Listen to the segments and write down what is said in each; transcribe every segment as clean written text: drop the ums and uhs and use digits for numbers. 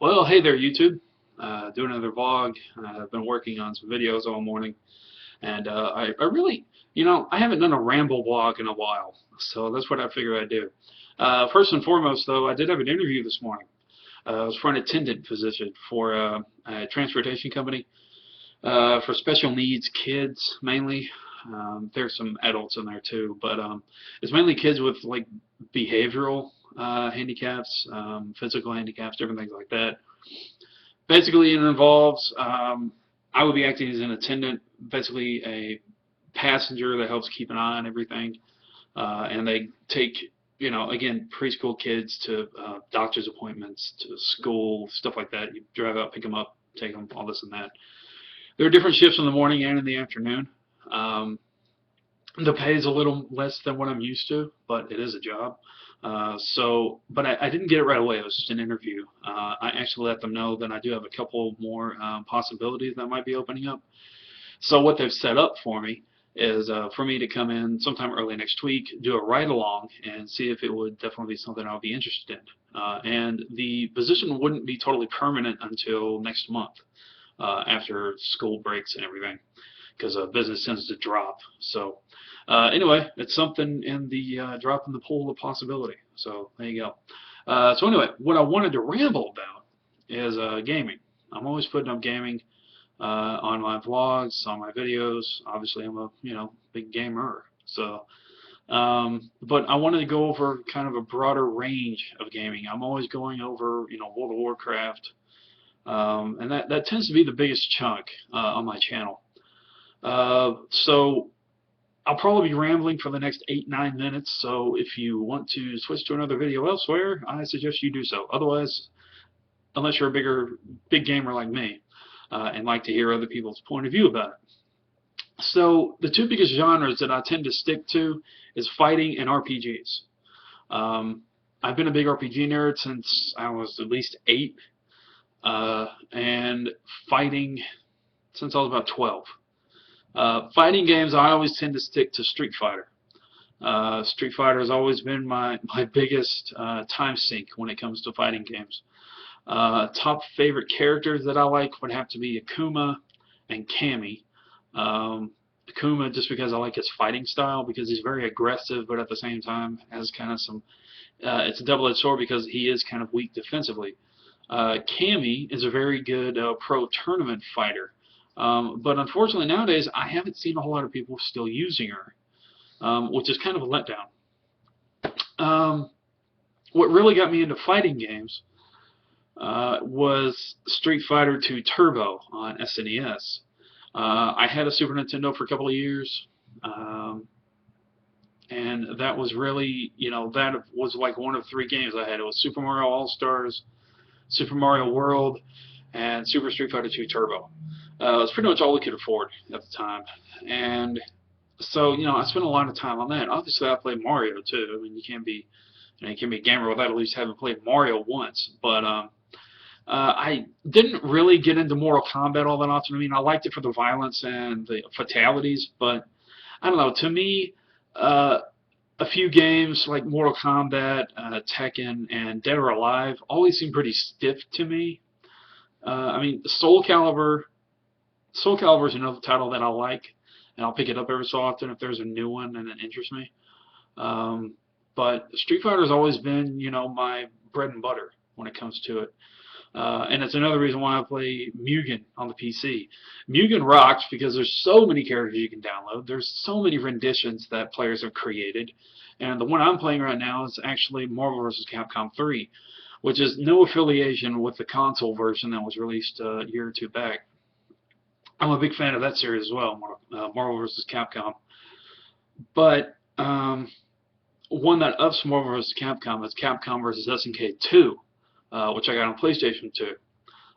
Well, hey there, YouTube. Doing another vlog. I've been working on some videos all morning, and I really, I haven't done a ramble vlog in a while, so that's what I figured I'd do. First and foremost, though, I did have an interview this morning. I was for an attendant position for a transportation company for special needs kids mainly. There's some adults in there too, but it's mainly kids with like behavioral handicaps, physical handicaps, different things like that. Basically, it involves I would be acting as an attendant, basically a passenger that helps keep an eye on everything, and they take again preschool kids to doctor's appointments, to school, stuff like that. You drive out, pick them up, take them, all this and that. There are different shifts in the morning and in the afternoon. Um, the pay is a little less than what I'm used to, but it is a job. But I didn't get it right away. It was just an interview. I actually let them know that I do have a couple more possibilities that might be opening up. So what they've set up for me is for me to come in sometime early next week, do a ride-along, and see if it would definitely be something I would be interested in. And the position wouldn't be totally permanent until next month, after school breaks and everything, because business tends to drop. So anyway, it's something in the drop in the pool of possibility. So there you go. So anyway, what I wanted to ramble about is gaming. I'm always putting up gaming on my vlogs, on my videos. Obviously, I'm a big gamer. So, but I wanted to go over kind of a broader range of gaming. I'm always going over World of Warcraft, and that tends to be the biggest chunk on my channel. So I'll probably be rambling for the next 8-9 minutes, so if you want to switch to another video elsewhere, I suggest you do so. Otherwise, unless you're a big gamer like me, and like to hear other people's point of view about it. So the two biggest genres that I tend to stick to is fighting and RPGs. I've been a big RPG nerd since I was at least 8, and fighting since I was about 12. Fighting games, I always tend to stick to Street Fighter. Street Fighter has always been my biggest time sink when it comes to fighting games. Top favorite characters that I like would have to be Akuma and Cammy. Akuma just because I like his fighting style, because he's very aggressive, but at the same time has kind of some, it's a double-edged sword because he is kind of weak defensively. Cammy is a very good pro tournament fighter. But unfortunately nowadays I haven't seen a whole lot of people still using her, which is kind of a letdown. What really got me into fighting games was Street Fighter 2 Turbo on SNES. I had a Super Nintendo for a couple of years, and that was really, that was like one of 3 games I had. It was Super Mario All-Stars, Super Mario World, and Super Street Fighter 2 Turbo. It was pretty much all we could afford at the time, and so I spent a lot of time on that. Obviously, I played Mario too. I mean, you can't be a gamer without at least having played Mario once. But I didn't really get into Mortal Kombat all that often. I mean, I liked it for the violence and the fatalities, but I don't know. To me, a few games like Mortal Kombat, Tekken, and Dead or Alive always seem pretty stiff to me. I mean, Soul Calibur is another title that I like, and I'll pick it up every so often if there's a new one and it interests me. But Street Fighter has always been, my bread and butter when it comes to it. And it's another reason why I play Mugen on the PC. Mugen rocks because there's so many characters you can download. There's so many renditions that players have created. And the one I'm playing right now is actually Marvel vs. Capcom 3, which is no affiliation with the console version that was released a year or 2 back. I'm a big fan of that series as well, Marvel vs. Capcom. But one that ups Marvel vs. Capcom is Capcom vs. SNK 2, which I got on PlayStation 2.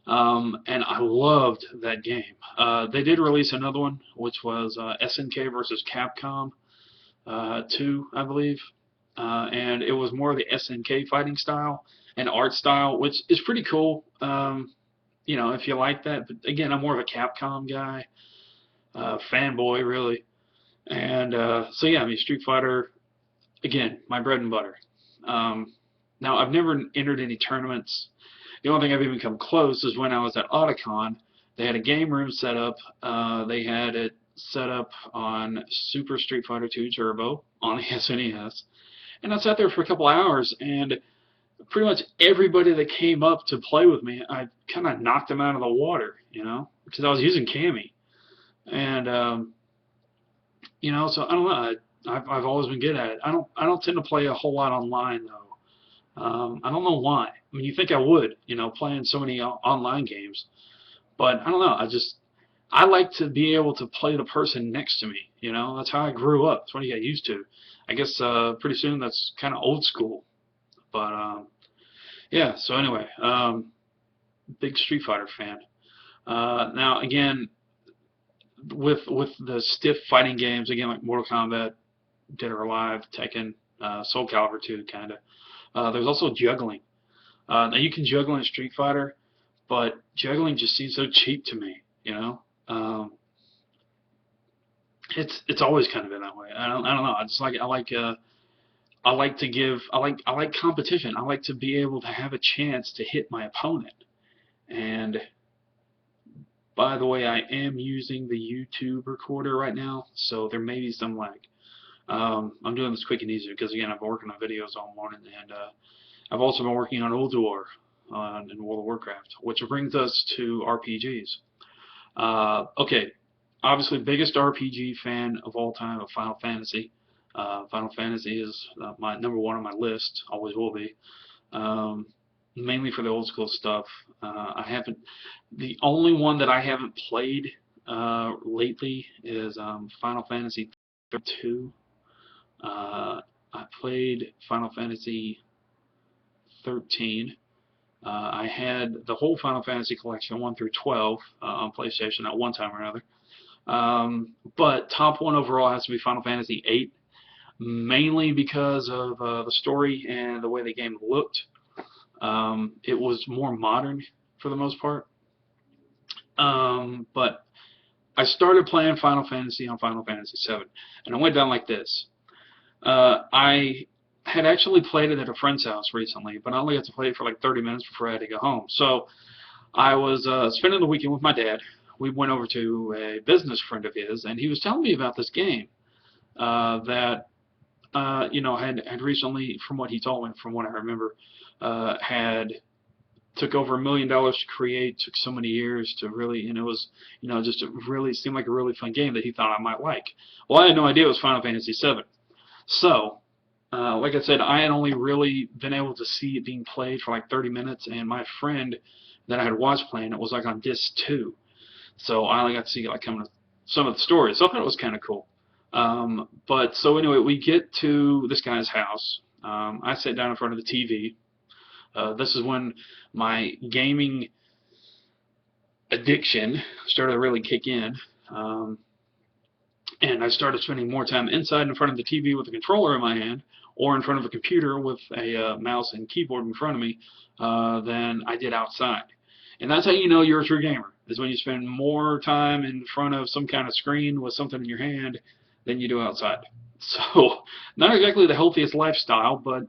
And I loved that game. They did release another one, which was SNK vs. Capcom 2, I believe. And it was more of the SNK fighting style and art style, which is pretty cool. If you like that. But again, I'm more of a Capcom guy, fanboy really. And so yeah, I mean, Street Fighter, again, my bread and butter. Now, I've never entered any tournaments. The only thing I've even come close is when I was at Otakon. They had a game room set up. They had it set up on Super Street Fighter 2 Turbo on the SNES. And I sat there for a couple hours, and pretty much everybody that came up to play with me, I kind of knocked them out of the water, because I was using Cammy. And, so I don't know. I've always been good at it. I don't tend to play a whole lot online, though. I don't know why. I mean, you think I would, playing so many online games, but I don't know. I like to be able to play the person next to me. That's how I grew up. That's what I got used to. I guess pretty soon that's kind of old school, but yeah. So anyway, big Street Fighter fan. Now again, with the stiff fighting games again like Mortal Kombat, Dead or Alive, Tekken, Soul Calibur 2, kind of. There's also juggling. Now you can juggle in Street Fighter, but juggling just seems so cheap to me. It's always kind of been that way. I don't know. I like competition. I like to be able to have a chance to hit my opponent. And by the way, I am using the YouTube recorder right now, so there may be some lag. I'm doing this quick and easy because again I've been working on videos all morning, and I've also been working on Ulduar in World of Warcraft, which brings us to RPGs. Okay, obviously biggest RPG fan of all time of Final Fantasy. Final Fantasy is my number one on my list, always will be. Mainly for the old school stuff. The only one that I haven't played lately is Final Fantasy 2. I played Final Fantasy 13. I had the whole Final Fantasy collection 1 through 12 on PlayStation at one time or another. But top one overall has to be Final Fantasy 8, mainly because of the story and the way the game looked. It was more modern for the most part. But I started playing Final Fantasy on Final Fantasy 7, and I went down like this. I had actually played it at a friend's house recently, but I only got to play it for like 30 minutes before I had to go home. So I was spending the weekend with my dad. We went over to a business friend of his, and he was telling me about this game that had recently, from what he told me, from what I remember, had took over $1 million to create, took so many years to really, and it was, just really seemed like a really fun game that he thought I might like. Well, I had no idea it was Final Fantasy 7. So, like I said, I had only really been able to see it being played for like 30 minutes, and my friend that I had watched playing it was like on disc 2. So I only got to see like some of the stories. So I thought it was kind of cool. But so anyway, we get to this guy's house. I sat down in front of the TV. This is when my gaming addiction started to really kick in. And I started spending more time inside in front of the TV with a controller in my hand, or in front of a computer with a mouse and keyboard in front of me, than I did outside. And that's how you know you're a true gamer, is when you spend more time in front of some kind of screen with something in your hand than you do outside. So, not exactly the healthiest lifestyle, but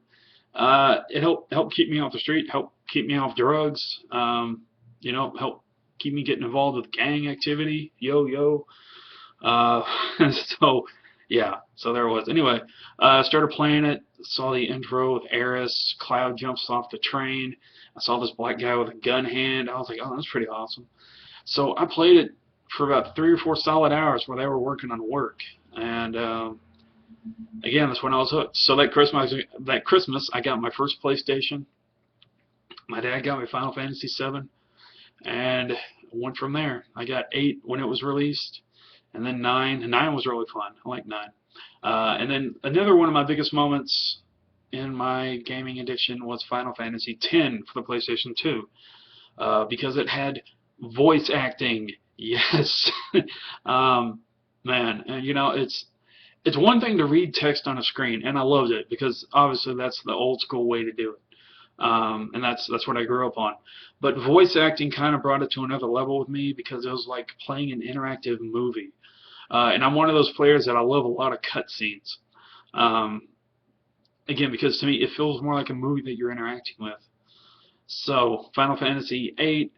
it helped keep me off the street, helped keep me off drugs, helped keep me getting involved with gang activity, yo. So, yeah, so there it was. Anyway, started playing it, saw the intro with Eris, Cloud jumps off the train, I saw this black guy with a gun hand, I was like, oh, that's pretty awesome. So I played it for about 3 or 4 solid hours where they were working on work, and again, that's when I was hooked. So that Christmas, I got my first PlayStation. My dad got me Final Fantasy 7, and went from there. I got 8 when it was released, and then 9. And 9 was really fun. I like 9. And then another one of my biggest moments in my gaming addiction was Final Fantasy 10 for the PlayStation 2, because it had voice acting. Yes, man, and it's one thing to read text on a screen, and I loved it because obviously that's the old school way to do it, and that's what I grew up on. But voice acting kind of brought it to another level with me because it was like playing an interactive movie, and I'm one of those players that I love a lot of cutscenes. again, because to me it feels more like a movie that you're interacting with. So Final Fantasy VIII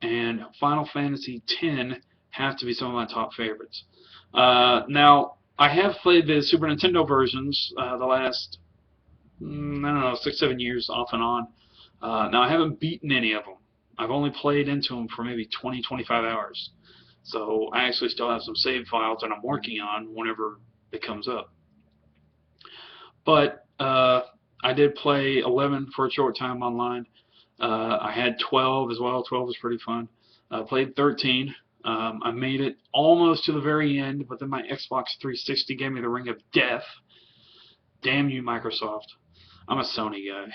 and Final Fantasy X have to be some of my top favorites. Now, I have played the Super Nintendo versions the last, I don't know, 6, 7 years off and on. Now, I haven't beaten any of them. I've only played into them for maybe 20, 25 hours. So I actually still have some save files that I'm working on whenever it comes up. But I did play 11 for a short time online. I had 12 as well. 12 was pretty fun. Played 13. I made it almost to the very end, but then my Xbox 360 gave me the ring of death. Damn you, Microsoft. I'm a Sony guy.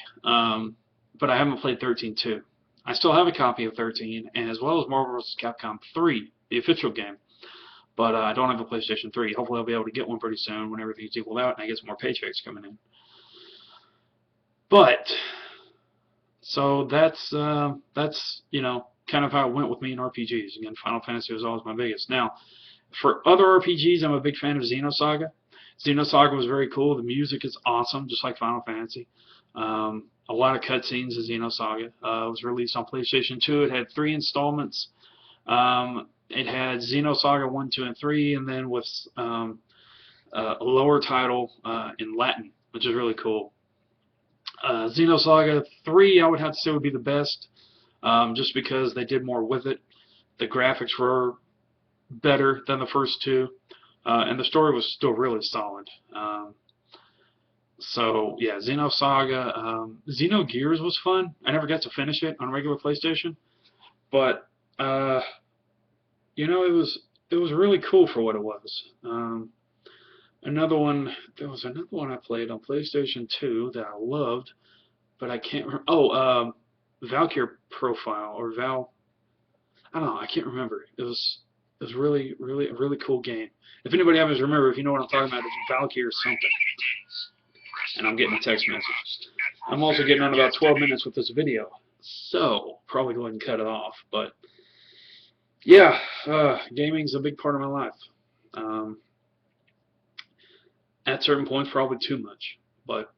But I haven't played 13 too. I still have a copy of 13, and as well as Marvel vs. Capcom 3, the official game. But I don't have a PlayStation 3. Hopefully I'll be able to get one pretty soon when everything's equaled out and I get some more paychecks coming in. But so that's you know, kind of how it went with me in RPGs. Again, Final Fantasy was always my biggest. Now, for other RPGs, I'm a big fan of Xenosaga. Xenosaga was very cool. The music is awesome, just like Final Fantasy. A lot of cutscenes in Xenosaga. It was released on PlayStation 2. It had 3 installments. It had Xenosaga 1, 2, and 3, and then with a lower title in Latin, which is really cool. Xenosaga 3, I would have to say, would be the best, just because they did more with it. The graphics were better than the first 2, and the story was still really solid. So, yeah, Xenosaga. Xenogears was fun. I never got to finish it on regular PlayStation, but you know, it was really cool for what it was. Another one, there was another one I played on PlayStation 2 that I loved, but I can't remember. Oh, Valkyrie Profile, or Val, I don't know, I can't remember. It was really, really a really cool game. If anybody happens to remember, if you know what I'm talking about, it's Valkyrie or something. And I'm getting a text message. I'm also getting on about 12 minutes with this video, so probably go ahead and cut it off. But yeah, gaming's a big part of my life. At certain points, probably too much. But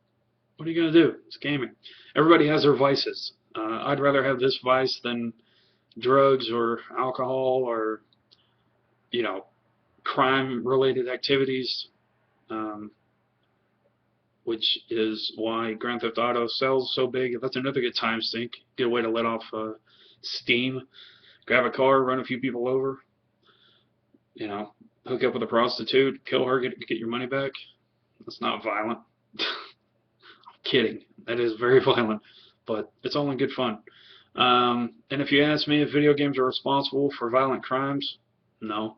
what are you going to do? It's gaming. Everybody has their vices. I'd rather have this vice than drugs or alcohol or, you know, crime-related activities, which is why Grand Theft Auto sells so big. That's another good time sink. Get a way to let off steam. Grab a car, run a few people over, you know, hook up with a prostitute, kill her, get your money back. That's not violent. I'm kidding. That is very violent, but it's all in good fun. And if you ask me if video games are responsible for violent crimes, no,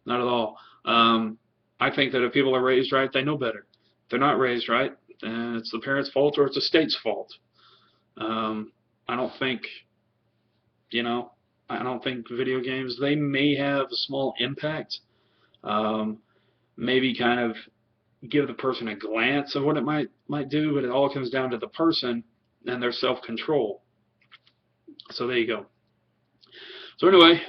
not at all. I think that if people are raised right, they know better. If they're not raised right, then it's the parents' fault or it's the state's fault. I don't think, you know, I don't think video games, they may have a small impact, maybe kind of give the person a glance of what it might do, but it all comes down to the person and their self-control. So there you go. So anyway,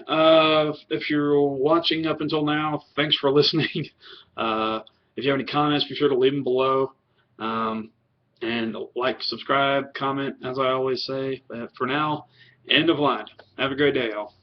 if you're watching up until now, thanks for listening. If you have any comments, be sure to leave them below. And like, subscribe, comment, as I always say. But for now, end of line. Have a great day, y'all.